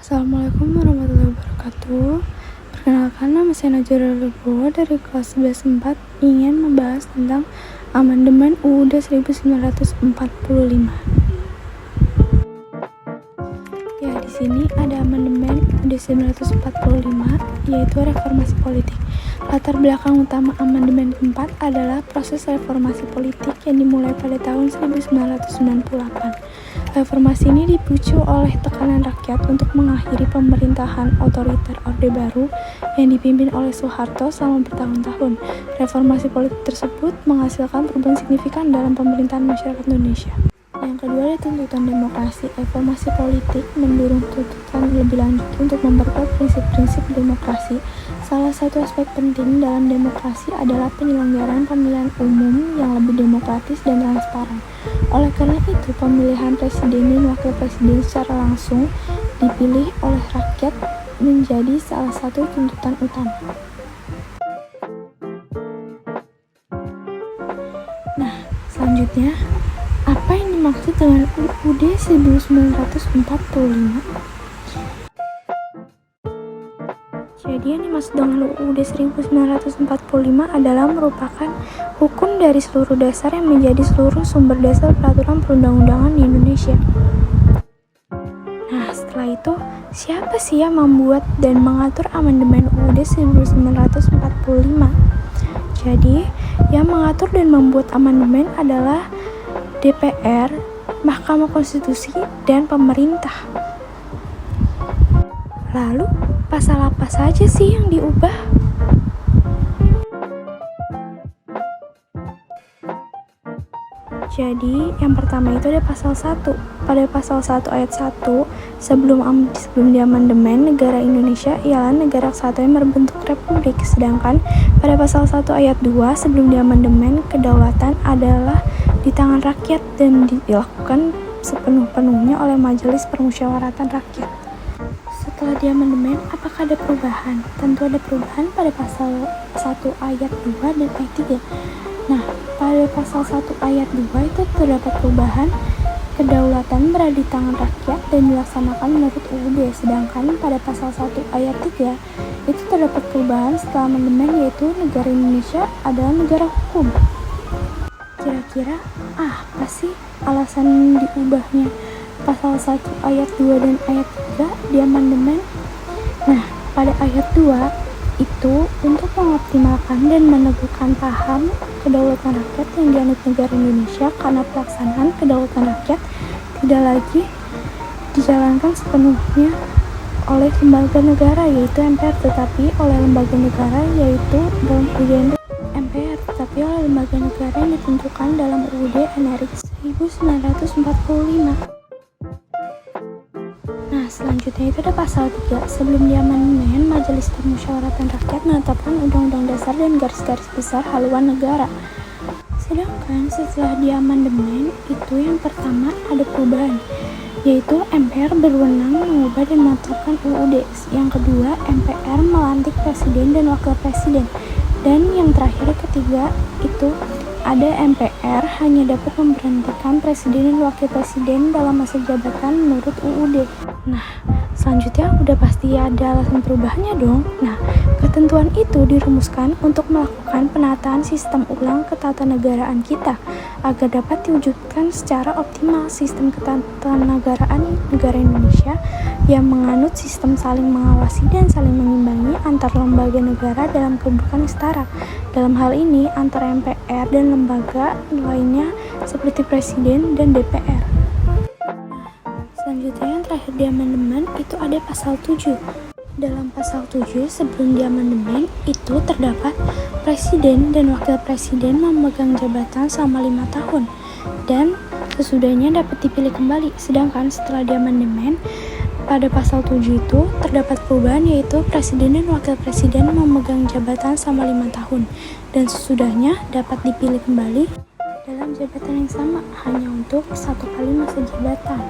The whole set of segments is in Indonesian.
Assalamualaikum warahmatullahi wabarakatuh. Perkenalkan, nama saya Najwa Wibowo dari kelas 11 4 ingin membahas tentang amandemen UUD 1945. Ya, di sini ada amandemen UUD 1945, yaitu reformasi politik. Latar belakang utama amandemen keempat adalah proses reformasi politik yang dimulai pada tahun 1998. Reformasi ini dipicu oleh tekanan rakyat untuk mengakhiri pemerintahan otoriter Orde Baru yang dipimpin oleh Soeharto selama bertahun-tahun. Reformasi politik tersebut menghasilkan perubahan signifikan dalam pemerintahan masyarakat Indonesia. Yang kedua adalah tuntutan demokrasi. Reformasi politik mendorong tuntutan lebih lanjut untuk memperkuat prinsip-prinsip demokrasi. Salah satu aspek penting dalam demokrasi adalah penyelenggaraan pemilihan umum yang lebih demokratis dan transparan. Oleh karena itu, pemilihan presiden dan wakil presiden secara langsung dipilih oleh rakyat menjadi salah satu tuntutan utama. Nah, selanjutnya, apa yang dimaksud dengan UUD 1945? Jadi yang dimaksud dengan UUD 1945 adalah merupakan hukum dari seluruh dasar yang menjadi seluruh sumber dasar peraturan perundang-undangan di Indonesia. Nah, setelah itu, siapa sih yang membuat dan mengatur amandemen UUD 1945? Jadi, yang mengatur dan membuat amandemen adalah DPR, Mahkamah Konstitusi, dan pemerintah. Lalu, pasal apa saja sih yang diubah? Jadi, yang pertama itu ada pasal 1. Pada pasal 1 ayat 1, sebelum diamandemen, negara Indonesia ialah negara kesatuan yang berbentuk republik. Sedangkan pada pasal 1 ayat 2, sebelum diamandemen, kedaulatan adalah di tangan rakyat dan dilakukan sepenuh-penuhnya oleh Majelis Permusyawaratan Rakyat. Setelah diamandemen, apakah ada perubahan? Tentu ada perubahan pada pasal 1 ayat 2 dan ayat 3. Nah, pada pasal 1 ayat 2 itu terdapat perubahan kedaulatan berada di tangan rakyat dan dilaksanakan menurut UUD. Sedangkan pada pasal 1 ayat 3 itu terdapat perubahan setelah amandemen, yaitu negara Indonesia adalah negara hukum. Kira-kira apa sih alasan diubahnya pasal 1 ayat 2 dan ayat 3 di amandemen? Nah, pada ayat 2 itu untuk mengoptimalkan dan meneguhkan paham kedaulatan rakyat yang dianut negara Indonesia, karena pelaksanaan kedaulatan rakyat tidak lagi dijalankan sepenuhnya oleh lembaga negara yaitu MPR, tetapi oleh lembaga negara yaitu dalam UUD MPR, tetapi oleh lembaga negara yang ditentukan dalam UUD NRI 1945. Nah, selanjutnya itu ada pasal 3. Sebelum diamandemen, Majelis Permusyawaratan Rakyat menetapkan Undang-Undang Dasar dan garis-garis besar haluan negara. Sedangkan setelah diamandemen, itu yang pertama ada perubahan, yaitu MPR berwenang mengubah dan menetapkan UUD. Yang kedua, MPR melantik presiden dan wakil presiden. Dan yang terakhir, ketiga, itu ada MPR hanya dapat memberhentikan presiden dan wakil presiden dalam masa jabatan menurut UUD. Nah, selanjutnya udah pasti ada alasan perubahannya dong. Nah, ketentuan itu dirumuskan untuk melakukan penataan sistem ulang ketatanegaraan kita agar dapat diwujudkan secara optimal sistem ketatanegaraan negara Indonesia yang menganut sistem saling mengawasi dan saling mengimbangi antar lembaga negara dalam kedudukan setara. Dalam hal ini antara MPR dan lembaga lainnya seperti presiden dan DPR. Selanjutnya yang terakhir di amandemen itu ada pasal 7. Dalam pasal 7 sebelum diamandemen itu terdapat presiden dan wakil presiden memegang jabatan selama 5 tahun dan sesudahnya dapat dipilih kembali. Sedangkan setelah diamandemen pada pasal 7 itu terdapat perubahan, yaitu presiden dan wakil presiden memegang jabatan selama 5 tahun dan sesudahnya dapat dipilih kembali dalam jabatan yang sama hanya untuk 1 kali masa jabatan.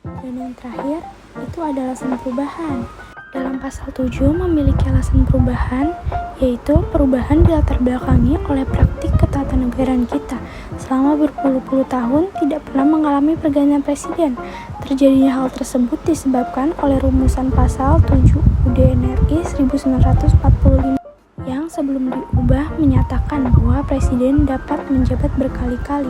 Dan yang terakhir itu ada alasan perubahan. Dalam pasal 7 memiliki alasan perubahan, yaitu perubahan dilatar belakangi oleh praktik ketatanegaraan kita selama berpuluh-puluh tahun tidak pernah mengalami pergantian presiden. Terjadinya hal tersebut disebabkan oleh rumusan pasal 7 UUD NRI 1945 yang sebelum diubah menyatakan bahwa presiden dapat menjabat berkali-kali.